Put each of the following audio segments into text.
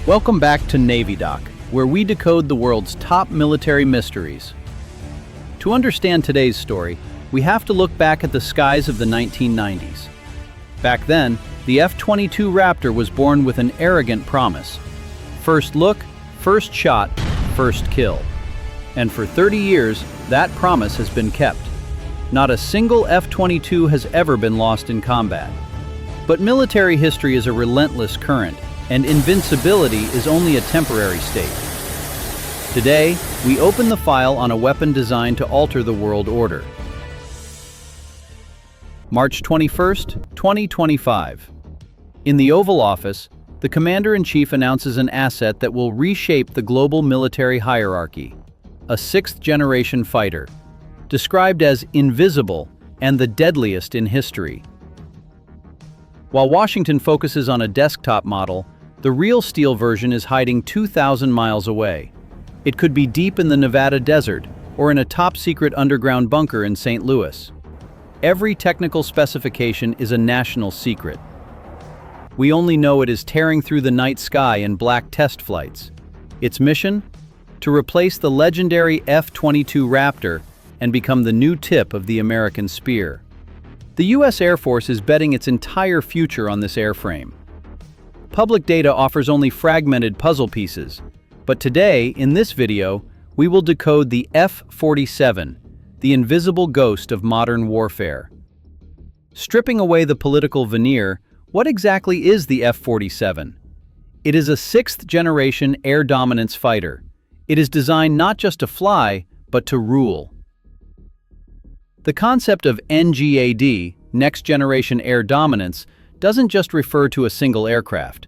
Welcome back to NavyDoc, where we decode the world's top military mysteries. To understand today's story, we have to look back at the skies of the 1990s. Back then, the F-22 Raptor was born with an arrogant promise. First look, first shot, first kill. And for 30 years, that promise has been kept. Not a single F-22 has ever been lost in combat. But military history is a relentless current, and invincibility is only a temporary state. Today, we open the file on a weapon designed to alter the world order. March 21st, 2025. In the Oval Office, the Commander-in-Chief announces an asset that will reshape the global military hierarchy, a sixth-generation fighter, described as invisible and the deadliest in history. While Washington focuses on a desktop model, the real steel version is hiding 2,000 miles away. It could be deep in the Nevada desert or in a top-secret underground bunker in St. Louis. Every technical specification is a national secret. We only know it is tearing through the night sky in black test flights. Its mission? To replace the legendary F-22 Raptor and become the new tip of the American spear. The U.S. Air Force is betting its entire future on this airframe. Public data offers only fragmented puzzle pieces, but today, in this video, we will decode the F-47, the invisible ghost of modern warfare. Stripping away the political veneer, what exactly is the F-47? It is a sixth-generation air dominance fighter. It is designed not just to fly, but to rule. The concept of NGAD, Next Generation Air Dominance, doesn't just refer to a single aircraft.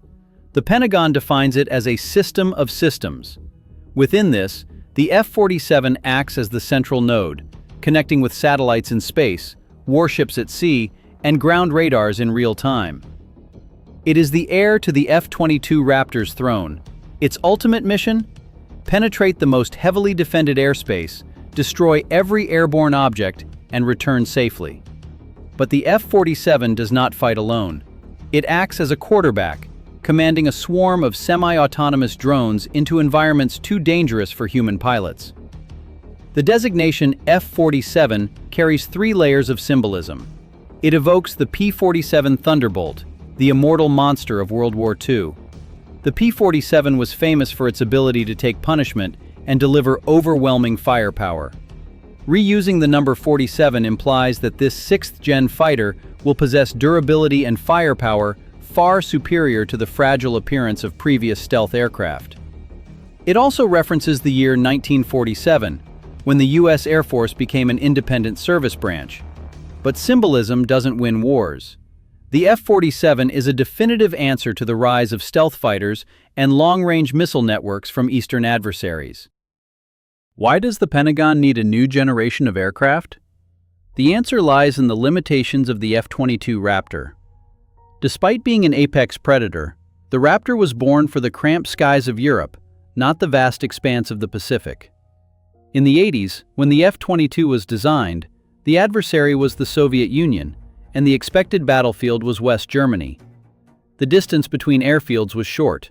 The Pentagon defines it as a system of systems. Within this, the F-47 acts as the central node, connecting with satellites in space, warships at sea, and ground radars in real time. It is the heir to the F-22 Raptor's throne. Its ultimate mission? Penetrate the most heavily defended airspace, destroy every airborne object, and return safely. But the F-47 does not fight alone. It acts as a quarterback, commanding a swarm of semi-autonomous drones into environments too dangerous for human pilots. The designation F-47 carries three layers of symbolism. It evokes the P-47 Thunderbolt, the immortal monster of World War II. The P-47 was famous for its ability to take punishment and deliver overwhelming firepower. Reusing the number 47 implies that this sixth-gen fighter will possess durability and firepower far superior to the fragile appearance of previous stealth aircraft. It also references the year 1947, when the U.S. Air Force became an independent service branch. But symbolism doesn't win wars. The F-47 is a definitive answer to the rise of stealth fighters and long-range missile networks from Eastern adversaries. Why does the Pentagon need a new generation of aircraft? The answer lies in the limitations of the F-22 Raptor. Despite being an apex predator, the Raptor was born for the cramped skies of Europe, not the vast expanse of the Pacific. In the 80s, when the F-22 was designed, the adversary was the Soviet Union, and the expected battlefield was West Germany. The distance between airfields was short.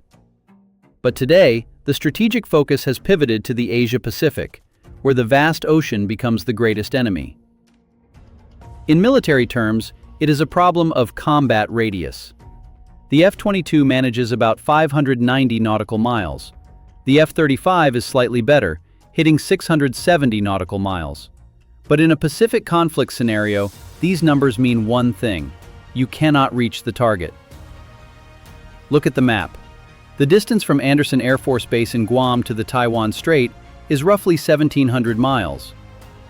But today, the strategic focus has pivoted to the Asia-Pacific, where the vast ocean becomes the greatest enemy. In military terms, it is a problem of combat radius. The F-22 manages about 590 nautical miles. The F-35 is slightly better, hitting 670 nautical miles. But in a Pacific conflict scenario, these numbers mean one thing: you cannot reach the target. Look at the map. The distance from Andersen Air Force Base in Guam to the Taiwan Strait is roughly 1,700 miles.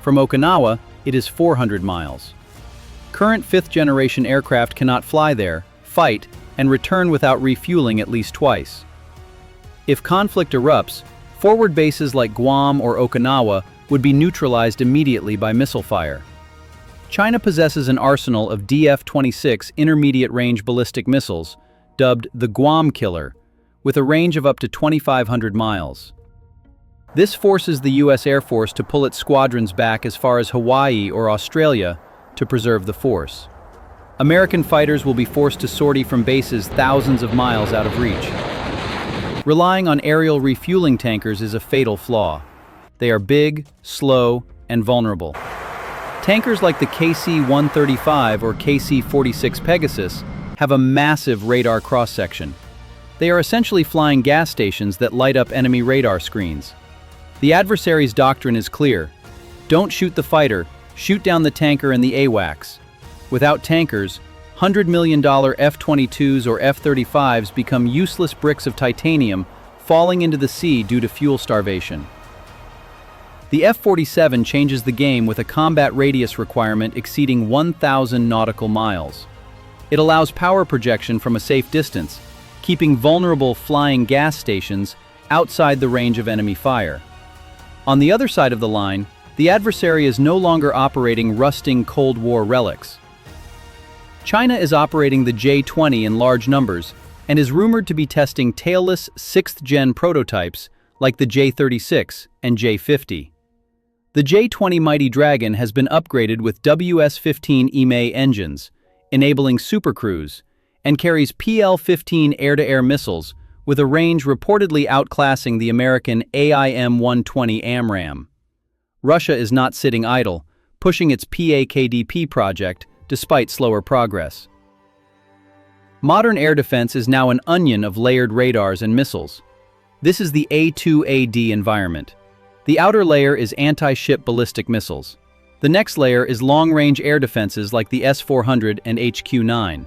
From Okinawa, it is 400 miles. Current fifth-generation aircraft cannot fly there, fight, and return without refueling at least twice. If conflict erupts, forward bases like Guam or Okinawa would be neutralized immediately by missile fire. China possesses an arsenal of DF-26 intermediate-range ballistic missiles, dubbed the Guam Killer, with a range of up to 2,500 miles. This forces the U.S. Air Force to pull its squadrons back as far as Hawaii or Australia to preserve the force. American fighters will be forced to sortie from bases thousands of miles out of reach. Relying on aerial refueling tankers is a fatal flaw. They are big, slow, and vulnerable. Tankers like the KC-135 or KC-46 Pegasus have a massive radar cross-section. They are essentially flying gas stations that light up enemy radar screens. The adversary's doctrine is clear. Don't shoot the fighter, shoot down the tanker and the AWACS. Without tankers, $100 million F-22s or F-35s become useless bricks of titanium falling into the sea due to fuel starvation. The F-47 changes the game with a combat radius requirement exceeding 1,000 nautical miles. It allows power projection from a safe distance, keeping vulnerable flying gas stations outside the range of enemy fire. On the other side of the line, the adversary is no longer operating rusting Cold War relics. China is operating the J-20 in large numbers and is rumored to be testing tailless 6th-gen prototypes like the J-36 and J-50. The J-20 Mighty Dragon has been upgraded with WS-15 EMA engines, enabling supercruise, and carries PL-15 air-to-air missiles with a range reportedly outclassing the American AIM-120 AMRAAM. Russia is not sitting idle, pushing its PAKDP project despite slower progress. Modern air defense is now an onion of layered radars and missiles. This is the A2AD environment. The outer layer is anti-ship ballistic missiles. The next layer is long-range air defenses like the S-400 and HQ-9.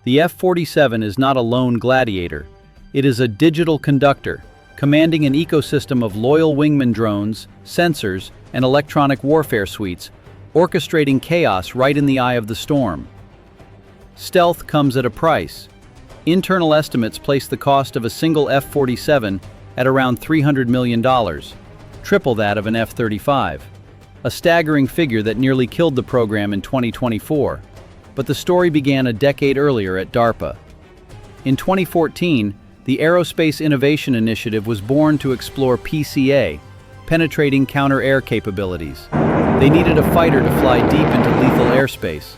The F-47 is not a lone gladiator. It is a digital conductor, commanding an ecosystem of loyal Wingman drones, sensors, and electronic warfare suites, orchestrating chaos right in the eye of the storm. Stealth comes at a price. Internal estimates place the cost of a single F-47 at around $300 million, triple that of an F-35. A staggering figure that nearly killed the program in 2024. But the story began a decade earlier at DARPA. In 2014, the Aerospace Innovation Initiative was born to explore PCA, penetrating counter-air capabilities. They needed a fighter to fly deep into lethal airspace.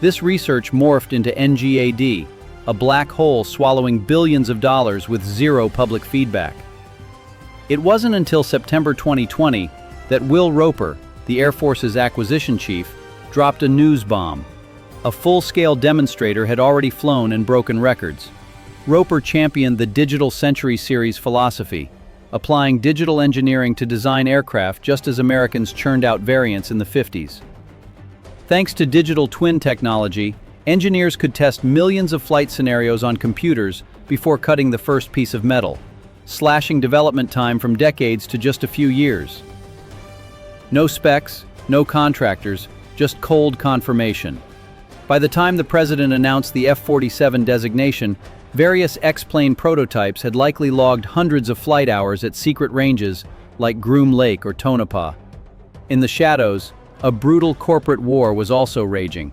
This research morphed into NGAD, a black hole swallowing billions of dollars with zero public feedback. It wasn't until September 2020 that Will Roper, the Air Force's acquisition chief, dropped a news bomb. A full-scale demonstrator had already flown and broken records. Roper championed the Digital Century Series philosophy, applying digital engineering to design aircraft just as Americans churned out variants in the 50s. Thanks to digital twin technology, engineers could test millions of flight scenarios on computers before cutting the first piece of metal, slashing development time from decades to just a few years. No specs, no contractors, just cold confirmation. By the time the president announced the F-47 designation, various X-plane prototypes had likely logged hundreds of flight hours at secret ranges like Groom Lake or Tonopah. In the shadows, a brutal corporate war was also raging.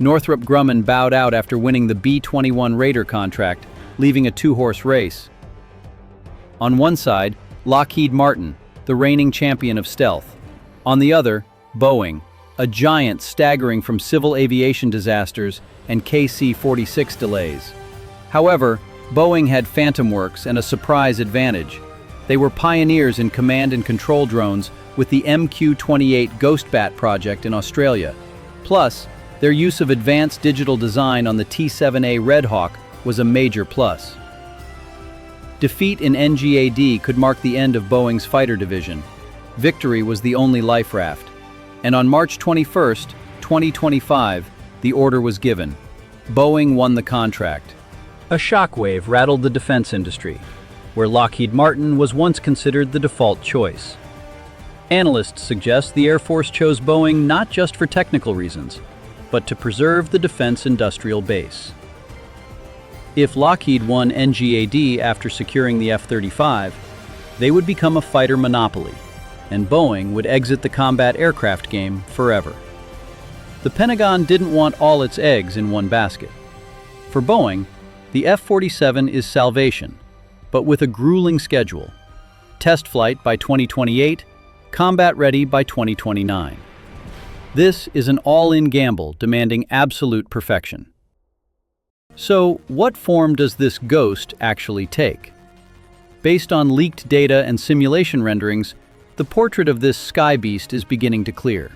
Northrop Grumman bowed out after winning the B-21 Raider contract, leaving a two-horse race. On one side, Lockheed Martin, the reigning champion of stealth. On the other, Boeing, a giant staggering from civil aviation disasters and KC-46 delays. However, Boeing had Phantom Works and a surprise advantage. They were pioneers in command and control drones with the MQ-28 Ghostbat project in Australia. Plus, their use of advanced digital design on the T-7A Red Hawk was a major plus. Defeat in NGAD could mark the end of Boeing's fighter division. Victory was the only life raft. And on March 21, 2025, the order was given. Boeing won the contract. A shockwave rattled the defense industry, where Lockheed Martin was once considered the default choice. Analysts suggest the Air Force chose Boeing not just for technical reasons, but to preserve the defense industrial base. If Lockheed won NGAD after securing the F-35, they would become a fighter monopoly, and Boeing would exit the combat aircraft game forever. The Pentagon didn't want all its eggs in one basket. For Boeing, the F-47 is salvation, but with a grueling schedule. Test flight by 2028, combat ready by 2029. This is an all-in gamble demanding absolute perfection. So, what form does this ghost actually take? Based on leaked data and simulation renderings, the portrait of this sky beast is beginning to clear.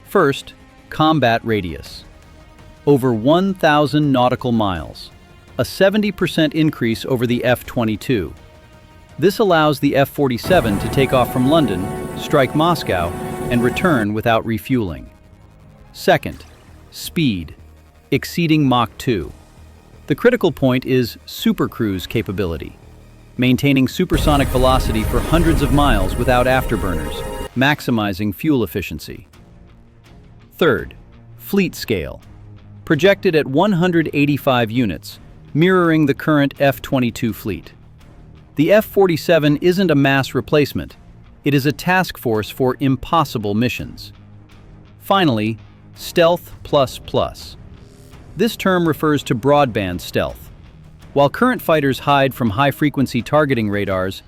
First, combat radius. Over 1,000 nautical miles, a 70% increase over the F-22. This allows the F-47 to take off from London, strike Moscow, and return without refueling. Second, speed, exceeding Mach 2. The critical point is supercruise capability, maintaining supersonic velocity for hundreds of miles without afterburners, maximizing fuel efficiency. Third, fleet scale, projected at 185 units, mirroring the current F-22 fleet. The F-47 isn't a mass replacement, it is a task force for impossible missions. Finally, stealth plus plus. This term refers to broadband stealth. While current fighters hide from high-frequency targeting radars,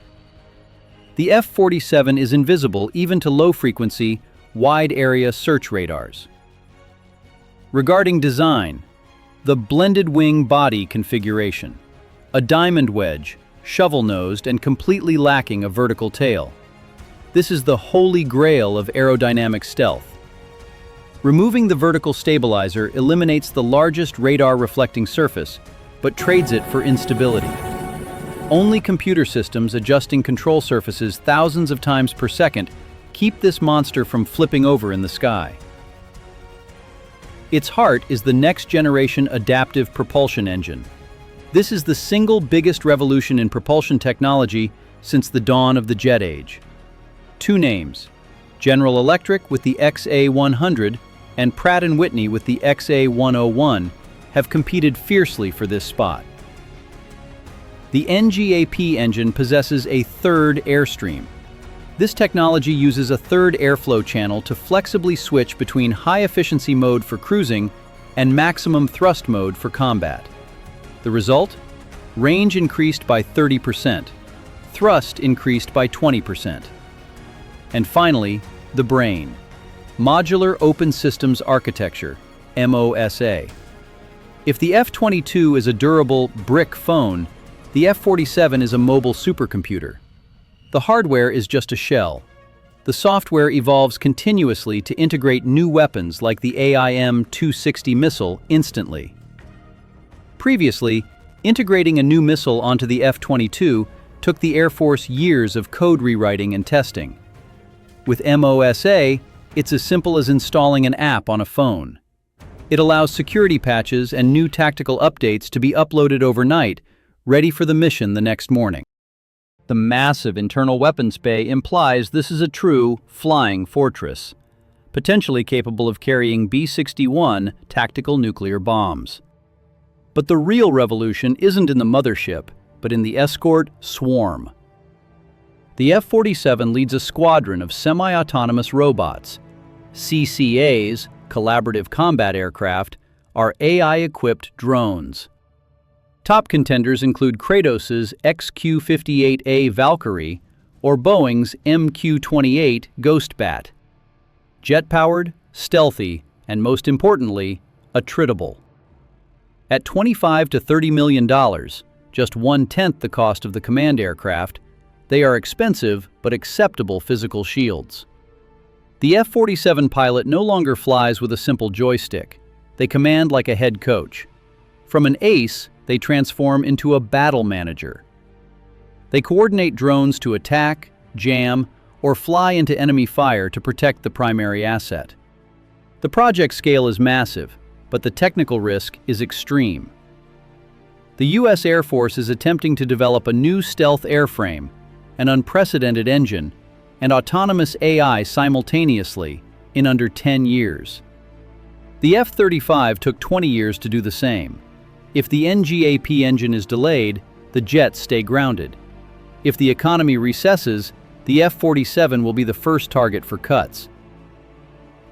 the F-47 is invisible even to low-frequency, wide-area search radars. Regarding design, the blended wing body configuration, a diamond wedge, shovel-nosed and completely lacking a vertical tail. This is the holy grail of aerodynamic stealth. Removing the vertical stabilizer eliminates the largest radar-reflecting surface, but trades it for instability. Only computer systems adjusting control surfaces thousands of times per second keep this monster from flipping over in the sky. Its heart is the next-generation adaptive propulsion engine. This is the single biggest revolution in propulsion technology since the dawn of the jet age. Two names, General Electric with the XA-100 and Pratt & Whitney with the XA-101, have competed fiercely for this spot. The NGAD engine possesses a third airstream. This technology uses a third airflow channel to flexibly switch between high-efficiency mode for cruising and maximum thrust mode for combat. The result? Range increased by 30%, thrust increased by 20%. And finally, the brain. Modular Open Systems Architecture, MOSA. If the F-22 is a durable brick phone, the F-47 is a mobile supercomputer. The hardware is just a shell. The software evolves continuously to integrate new weapons like the AIM-260 missile instantly. Previously, integrating a new missile onto the F-22 took the Air Force years of code rewriting and testing. With MOSA, it's as simple as installing an app on a phone. It allows security patches and new tactical updates to be uploaded overnight, ready for the mission the next morning. The massive internal weapons bay implies this is a true flying fortress, potentially capable of carrying B-61 tactical nuclear bombs. But the real revolution isn't in the mothership, but in the escort swarm. The F-47 leads a squadron of semi-autonomous robots. CCAs, collaborative combat aircraft, are AI-equipped drones. Top contenders include Kratos's XQ-58A Valkyrie or Boeing's MQ-28 Ghostbat. Jet-powered, stealthy, and most importantly, attritable. At $25 to $30 million, just 1/10 the cost of the command aircraft, they are expensive but acceptable physical shields. The F-47 pilot no longer flies with a simple joystick. They command like a head coach. From an ace, they transform into a battle manager. They coordinate drones to attack, jam, or fly into enemy fire to protect the primary asset. The project scale is massive, but the technical risk is extreme. The U.S. Air Force is attempting to develop a new stealth airframe, an unprecedented engine, and autonomous AI simultaneously in under 10 years. The F-35 took 20 years to do the same. If the NGAD engine is delayed, the jets stay grounded. If the economy recesses, the F-47 will be the first target for cuts.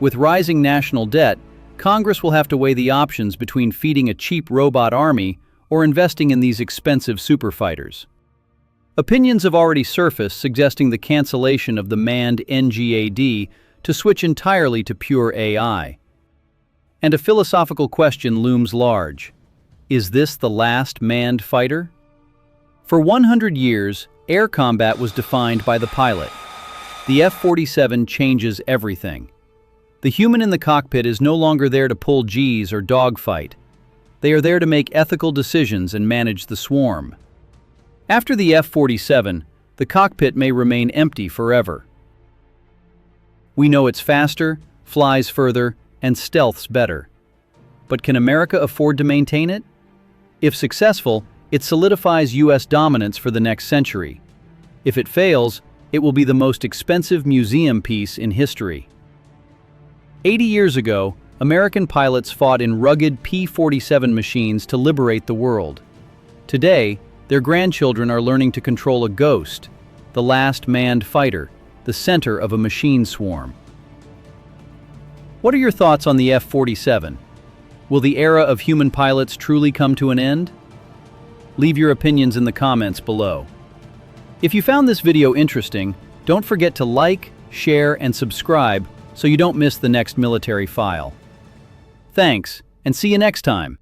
With rising national debt, Congress will have to weigh the options between feeding a cheap robot army or investing in these expensive superfighters. Opinions have already surfaced suggesting the cancellation of the manned NGAD to switch entirely to pure AI. And a philosophical question looms large. Is this the last manned fighter? For 100 years, air combat was defined by the pilot. The F-47 changes everything. The human in the cockpit is no longer there to pull G's or dogfight. They are there to make ethical decisions and manage the swarm. After the F-47, the cockpit may remain empty forever. We know it's faster, flies further, and stealths better. But can America afford to maintain it? If successful, it solidifies U.S. dominance for the next century. If it fails, it will be the most expensive museum piece in history. 80 years ago, American pilots fought in rugged P-47 machines to liberate the world. Today, their grandchildren are learning to control a ghost, the last manned fighter, the center of a machine swarm. What are your thoughts on the F-47? Will the era of human pilots truly come to an end? Leave your opinions in the comments below. If you found this video interesting, don't forget to like, share, and subscribe so you don't miss the next military file. Thanks, and see you next time.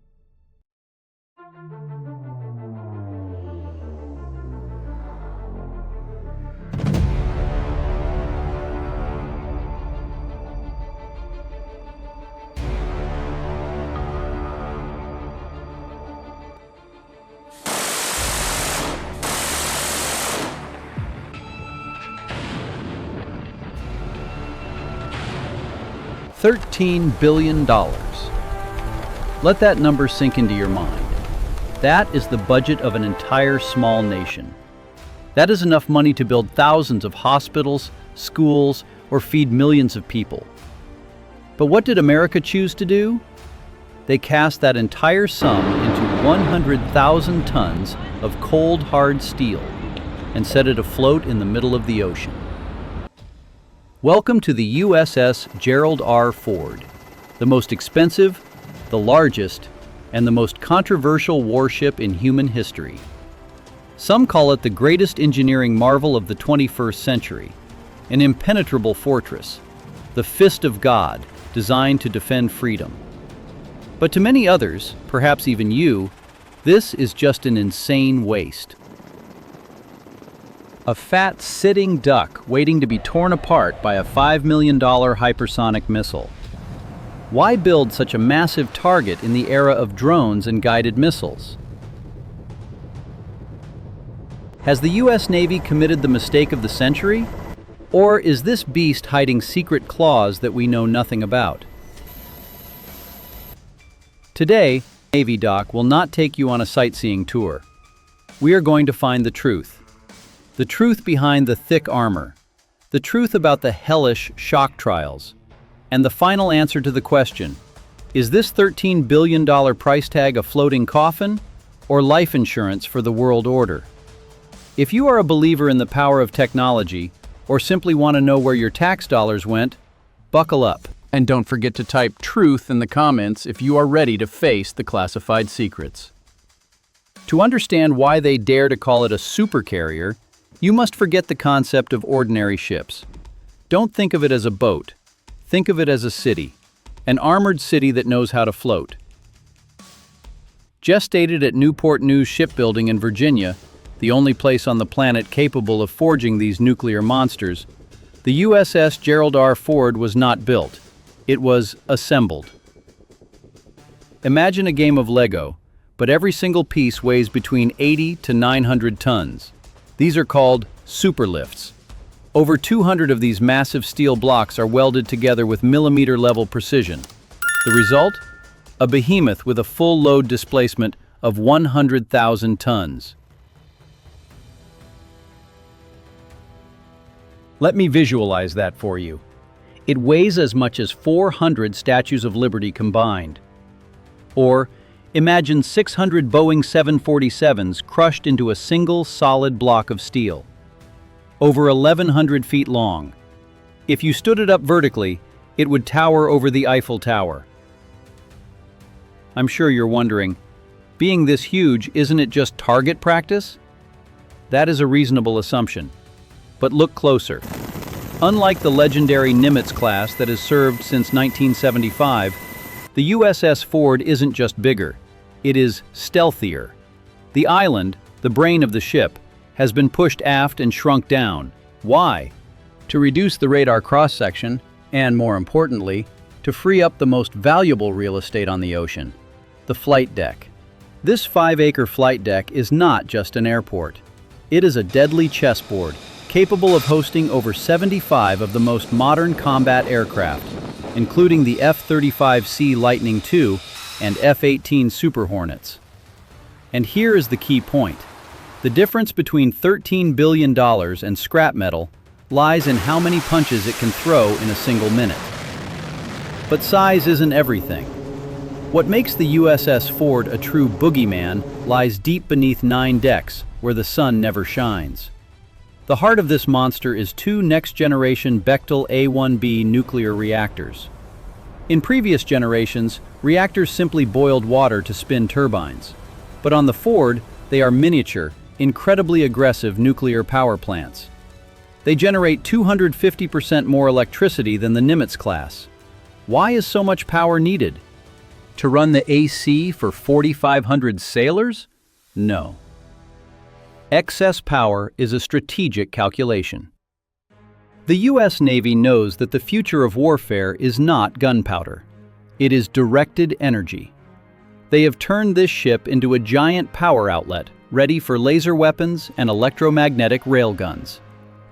$13 billion. Let that number sink into your mind. That is the budget of an entire small nation. That is enough money to build thousands of hospitals, schools, or feed millions of people. But what did America choose to do? They cast that entire sum into 100,000 tons of cold, hard steel and set it afloat in the middle of the ocean. Welcome to the USS Gerald R. Ford, the most expensive, the largest, and the most controversial warship in human history. Some call it the greatest engineering marvel of the 21st century, an impenetrable fortress, the fist of God, designed to defend freedom. But to many others, perhaps even you, this is just an insane waste. A fat, sitting duck waiting to be torn apart by a $5 million hypersonic missile. Why build such a massive target in the era of drones and guided missiles? Has the U.S. Navy committed the mistake of the century? Or is this beast hiding secret claws that we know nothing about? Today, NavyDoc will not take you on a sightseeing tour. We are going to find the truth. The truth behind the thick armor, the truth about the hellish shock trials, and the final answer to the question, is this $13 billion price tag a floating coffin or life insurance for the world order? If you are a believer in the power of technology or simply want to know where your tax dollars went, buckle up. And don't forget to type truth in the comments if you are ready to face the classified secrets. To understand why they dare to call it a supercarrier, you must forget the concept of ordinary ships. Don't think of it as a boat. Think of it as a city, an armored city that knows how to float. Gestated at Newport News Shipbuilding in Virginia, the only place on the planet capable of forging these nuclear monsters, the USS Gerald R. Ford was not built. It was assembled. Imagine a game of Lego, but every single piece weighs between 80 to 900 tons. These are called superlifts. Over 200 of these massive steel blocks are welded together with millimeter-level precision. The result? A behemoth with a full load displacement of 100,000 tons. Let me visualize that for you. It weighs as much as 400 Statues of Liberty combined. Or, imagine 600 Boeing 747s crushed into a single solid block of steel. Over 1,100 feet long. If you stood it up vertically, it would tower over the Eiffel Tower. I'm sure you're wondering, being this huge, isn't it just target practice? That is a reasonable assumption. But look closer. Unlike the legendary Nimitz class that has served since 1975, the USS Ford isn't just bigger. It is stealthier. The island, the brain of the ship, has been pushed aft and shrunk down. Why? To reduce the radar cross-section, and more importantly, to free up the most valuable real estate on the ocean, the flight deck. This 5-acre flight deck is not just an airport. It is a deadly chessboard, capable of hosting over 75 of the most modern combat aircraft, including the F-35C Lightning II and F-18 Super Hornets. And here is the key point. The difference between $13 billion and scrap metal lies in how many punches it can throw in a single minute. But size isn't everything. What makes the USS Ford a true boogeyman lies deep beneath 9 decks, where the sun never shines. The heart of this monster is 2 next-generation Bechtel A-1B nuclear reactors. In previous generations, reactors simply boiled water to spin turbines. But on the Ford, they are miniature, incredibly aggressive nuclear power plants. They generate 250% more electricity than the Nimitz class. Why is so much power needed? To run the AC for 4,500 sailors? No. Excess power is a strategic calculation. The U.S. Navy knows that the future of warfare is not gunpowder. It is directed energy. They have turned this ship into a giant power outlet, ready for laser weapons and electromagnetic railguns,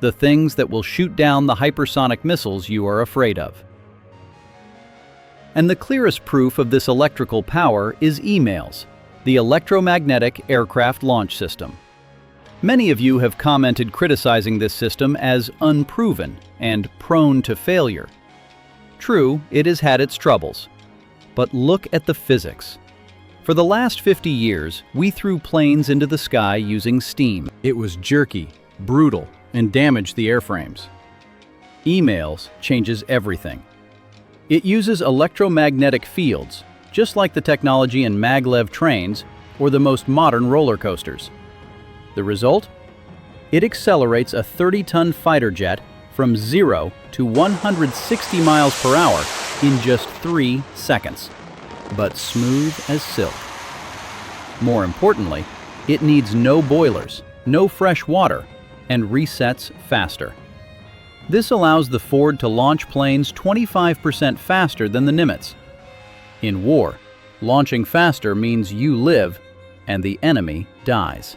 the things that will shoot down the hypersonic missiles you are afraid of. And the clearest proof of this electrical power is EMALS, the Electromagnetic Aircraft Launch System. Many of you have commented criticizing this system as unproven and prone to failure. True, it has had its troubles. But look at the physics. For the last 50 years, we threw planes into the sky using steam. It was jerky, brutal, and damaged the airframes. EMALS changes everything. It uses electromagnetic fields, just like the technology in maglev trains or the most modern roller coasters. The result? It accelerates a 30-ton fighter jet from 0 to 160 miles per hour in just 3 seconds, but smooth as silk. More importantly, it needs no boilers, no fresh water, and resets faster. This allows the Ford to launch planes 25% faster than the Nimitz. In war, launching faster means you live and the enemy dies.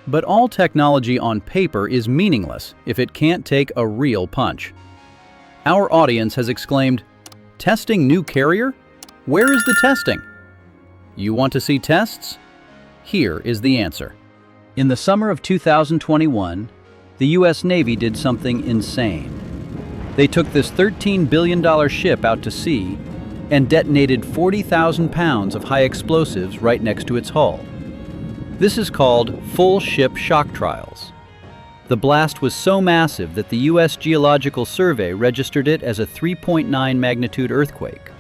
But all technology on paper is meaningless if it can't take a real punch. Our audience has exclaimed, "Testing new carrier? Where is the testing?" You want to see tests? Here is the answer. In the summer of 2021, the U.S. Navy did something insane. They took this $13 billion ship out to sea and detonated 40,000 pounds of high explosives right next to its hull. This is called full ship shock trials. The blast was so massive that the U.S. Geological Survey registered it as a 3.9 magnitude earthquake.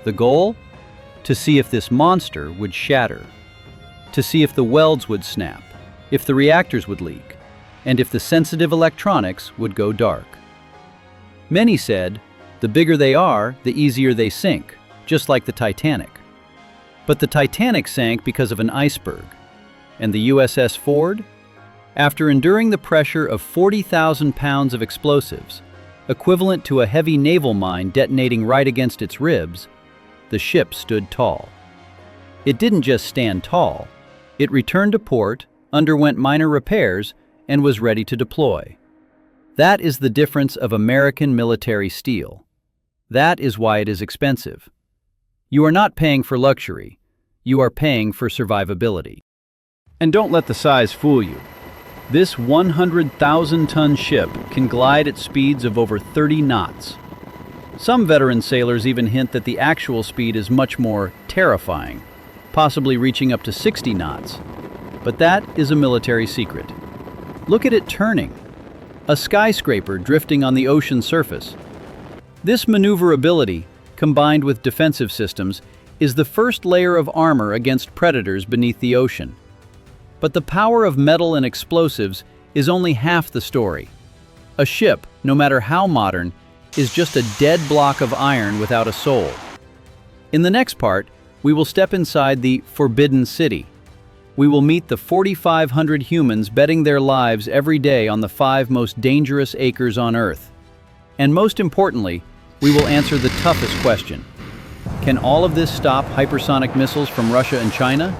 The goal? To see if this monster would shatter, to see if the welds would snap, if the reactors would leak, and if the sensitive electronics would go dark. Many said, the bigger they are, the easier they sink, just like the Titanic. But the Titanic sank because of an iceberg. And the USS Ford? After enduring the pressure of 40,000 pounds of explosives, equivalent to a heavy naval mine detonating right against its ribs, the ship stood tall. It didn't just stand tall. It returned to port, underwent minor repairs, and was ready to deploy. That is the difference of American military steel. That is why it is expensive. You are not paying for luxury. You are paying for survivability. And don't let the size fool you. This 100,000-ton ship can glide at speeds of over 30 knots. Some veteran sailors even hint that the actual speed is much more terrifying, possibly reaching up to 60 knots. But that is a military secret. Look at it turning. A skyscraper drifting on the ocean surface. This maneuverability, combined with defensive systems, is the first layer of armor against predators beneath the ocean. But the power of metal and explosives is only half the story. A ship, no matter how modern, is just a dead block of iron without a soul. In the next part, We will step inside the Forbidden City. We will meet the 4,500 humans betting their lives every day on the 5 most dangerous acres on Earth. And most importantly, we will answer the toughest question. Can all of this stop hypersonic missiles from Russia and China?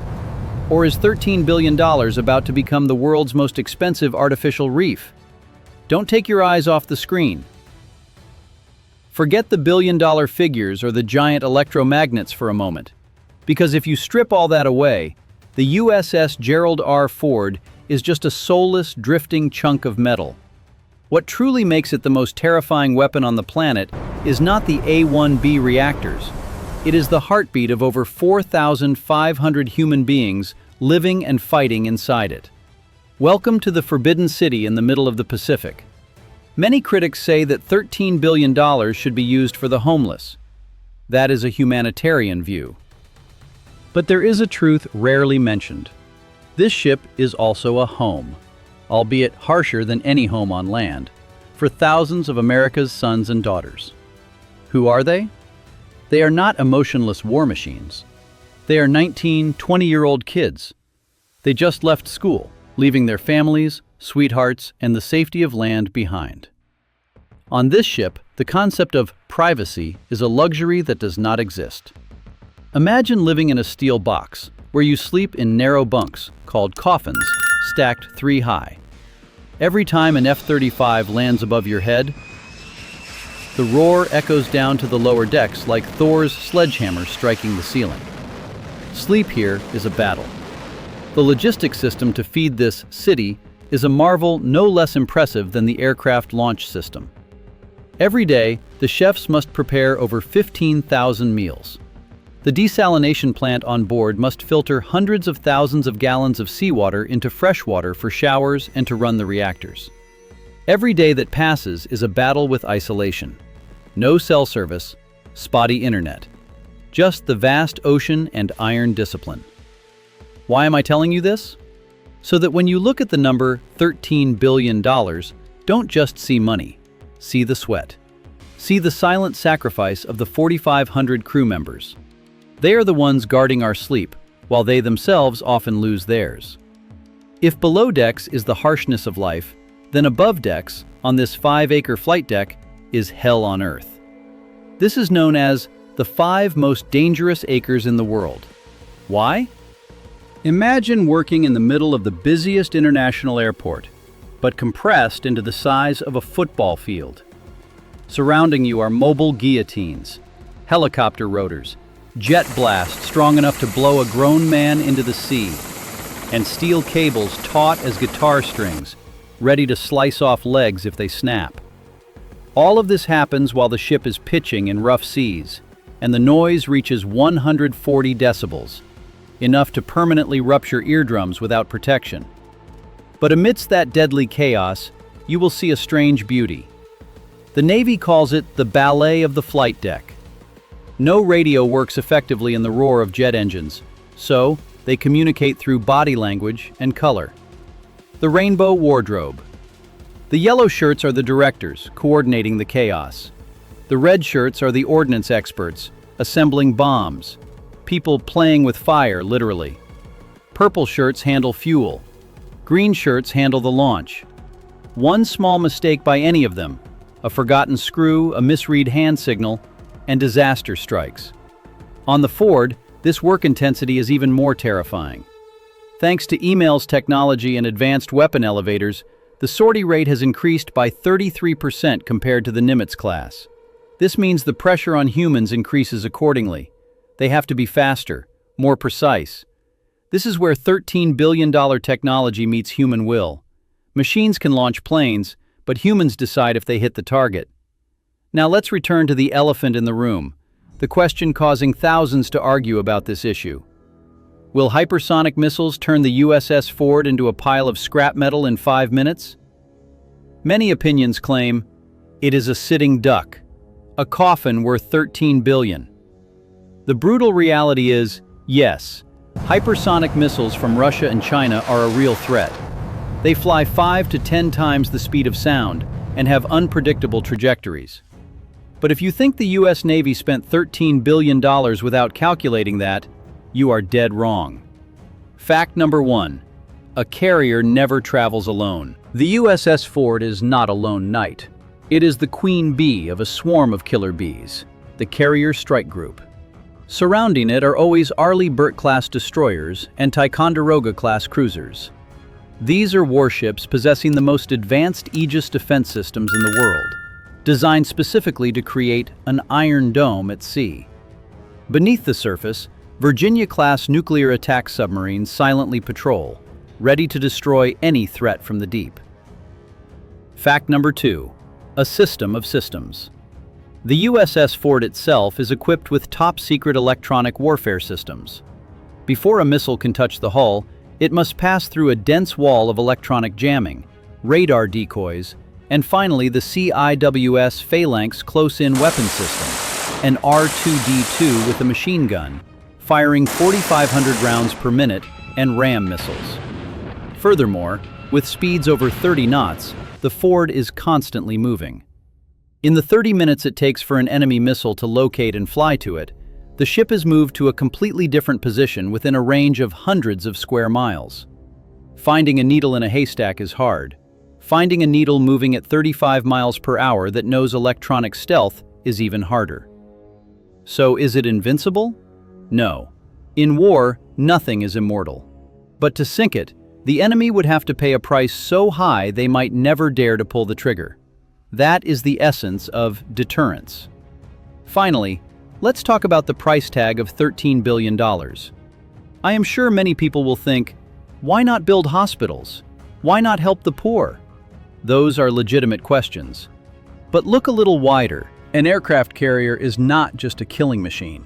Or is $13 billion about to become the world's most expensive artificial reef? Don't take your eyes off the screen. Forget the billion-dollar figures or the giant electromagnets for a moment. Because if you strip all that away, the USS Gerald R. Ford is just a soulless, drifting chunk of metal. What truly makes it the most terrifying weapon on the planet is not the A-1B reactors. It is the heartbeat of over 4,500 human beings living and fighting inside it. Welcome to the Forbidden City in the middle of the Pacific. Many critics say that $13 billion should be used for the homeless. That is a humanitarian view. But there is a truth rarely mentioned. This ship is also a home, albeit harsher than any home on land, for thousands of America's sons and daughters. Who are they? They are not emotionless war machines. They are 19, 20-year-old kids. They just left school, leaving their families, sweethearts, and the safety of land behind. On this ship, the concept of privacy is a luxury that does not exist. Imagine living in a steel box, where you sleep in narrow bunks, called coffins, stacked 3 high. Every time an F-35 lands above your head, the roar echoes down to the lower decks like Thor's sledgehammer striking the ceiling. Sleep here is a battle. The logistics system to feed this city is a marvel no less impressive than the aircraft launch system. Every day, the chefs must prepare over 15,000 meals. The desalination plant on board must filter hundreds of thousands of gallons of seawater into fresh water for showers and to run the reactors. Every day that passes is a battle with isolation. No cell service, spotty internet. Just the vast ocean and iron discipline. Why am I telling you this? So that when you look at the number $13 billion, don't just see money. See the sweat. See the silent sacrifice of the 4,500 crew members. They are the ones guarding our sleep, while they themselves often lose theirs. If below decks is the harshness of life, then above decks, on this 5-acre flight deck, is hell on Earth. This is known as the 5 most dangerous acres in the world. Why? Imagine working in the middle of the busiest international airport, but compressed into the size of a football field. Surrounding you are mobile guillotines, helicopter rotors, jet blasts strong enough to blow a grown man into the sea, and steel cables taut as guitar strings, ready to slice off legs if they snap. All of this happens while the ship is pitching in rough seas, and the noise reaches 140 decibels, enough to permanently rupture eardrums without protection. But amidst that deadly chaos, you will see a strange beauty. The Navy calls it the ballet of the flight deck. No radio works effectively in the roar of jet engines, so they communicate through body language and color. The rainbow wardrobe. The yellow shirts are the directors, coordinating the chaos. The red shirts are the ordnance experts, assembling bombs. People playing with fire, literally. Purple shirts handle fuel. Green shirts handle the launch. One small mistake by any of them, a forgotten screw, a misread hand signal, and disaster strikes. On the Ford, this work intensity is even more terrifying. Thanks to emails technology and advanced weapon elevators, the sortie rate has increased by 33% compared to the Nimitz class. This means the pressure on humans increases accordingly. They have to be faster, more precise. This is where $13 billion technology meets human will. Machines can launch planes, but humans decide if they hit the target. Now let's return to the elephant in the room, the question causing thousands to argue about this issue. Will hypersonic missiles turn the USS Ford into a pile of scrap metal in 5 minutes? Many opinions claim it is a sitting duck, a coffin worth $13 billion. The brutal reality is, yes, hypersonic missiles from Russia and China are a real threat. They fly 5 to 10 times the speed of sound and have unpredictable trajectories. But if you think the US Navy spent $13 billion without calculating that, you are dead wrong. Fact number 1. A carrier never travels alone. The USS Ford is not a lone knight. It is the queen bee of a swarm of killer bees, the Carrier Strike Group. Surrounding it are always Arleigh Burke-class destroyers and Ticonderoga-class cruisers. These are warships possessing the most advanced Aegis defense systems in the world, designed specifically to create an iron dome at sea. Beneath the surface, Virginia-class nuclear attack submarines silently patrol, ready to destroy any threat from the deep. Fact number 2. A system of systems. The USS Ford itself is equipped with top-secret electronic warfare systems. Before a missile can touch the hull, it must pass through a dense wall of electronic jamming, radar decoys, and finally the CIWS Phalanx close-in weapon system, an R2D2 with a machine gun, firing 4,500 rounds per minute and RAM missiles. Furthermore, with speeds over 30 knots, the Ford is constantly moving. In the 30 minutes it takes for an enemy missile to locate and fly to it, the ship is moved to a completely different position within a range of hundreds of square miles. Finding a needle in a haystack is hard. Finding a needle moving at 35 miles per hour that knows electronic stealth is even harder. So is it invincible? No. In war, nothing is immortal. But to sink it, the enemy would have to pay a price so high they might never dare to pull the trigger. That is the essence of deterrence. Finally, let's talk about the price tag of $13 billion. I am sure many people will think, why not build hospitals? Why not help the poor? Those are legitimate questions. But look a little wider. An aircraft carrier is not just a killing machine.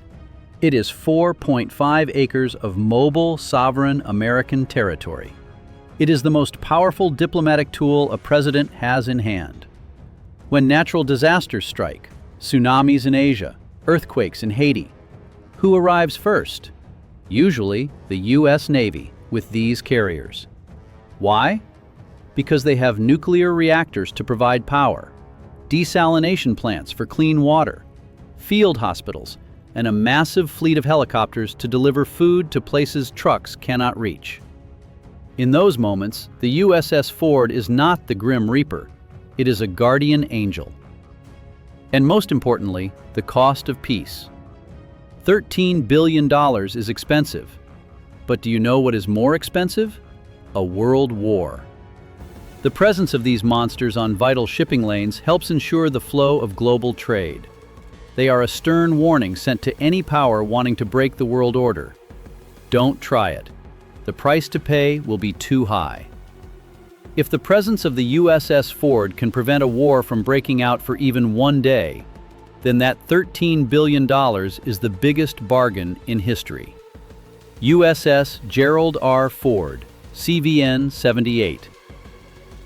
It is 4.5 acres of mobile, sovereign American territory. It is the most powerful diplomatic tool a president has in hand. When natural disasters strike, tsunamis in Asia, earthquakes in Haiti, who arrives first? Usually the US Navy with these carriers. Why? Because they have nuclear reactors to provide power, desalination plants for clean water, field hospitals, and a massive fleet of helicopters to deliver food to places trucks cannot reach. In those moments, the USS Ford is not the Grim Reaper, it is a guardian angel. And most importantly, the cost of peace. $13 billion is expensive. But do you know what is more expensive? A world war. The presence of these monsters on vital shipping lanes helps ensure the flow of global trade. They are a stern warning sent to any power wanting to break the world order. Don't try it. The price to pay will be too high. If the presence of the USS Ford can prevent a war from breaking out for even one day, then that $13 billion is the biggest bargain in history. USS Gerald R. Ford, CVN 78.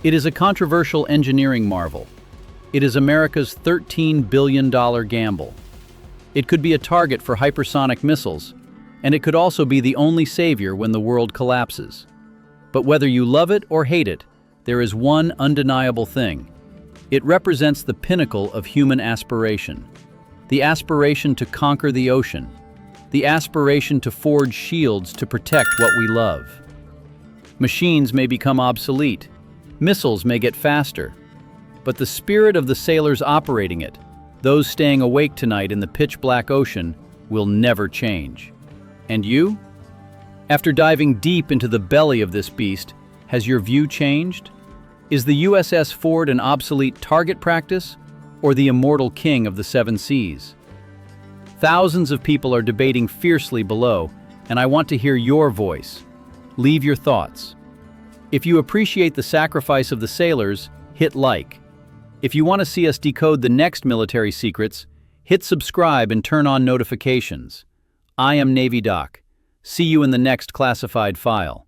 It is a controversial engineering marvel. It is America's $13 billion gamble. It could be a target for hypersonic missiles, and it could also be the only savior when the world collapses. But whether you love it or hate it, there is one undeniable thing. It represents the pinnacle of human aspiration. The aspiration to conquer the ocean. The aspiration to forge shields to protect what we love. Machines may become obsolete. Missiles may get faster. But the spirit of the sailors operating it, those staying awake tonight in the pitch-black ocean, will never change. And you? After diving deep into the belly of this beast, has your view changed? Is the USS Ford an obsolete target practice, or the immortal king of the seven seas? Thousands of people are debating fiercely below, and I want to hear your voice. Leave your thoughts. If you appreciate the sacrifice of the sailors, hit like. If you want to see us decode the next military secrets, hit subscribe and turn on notifications. I am navydoc. See you in the next classified file.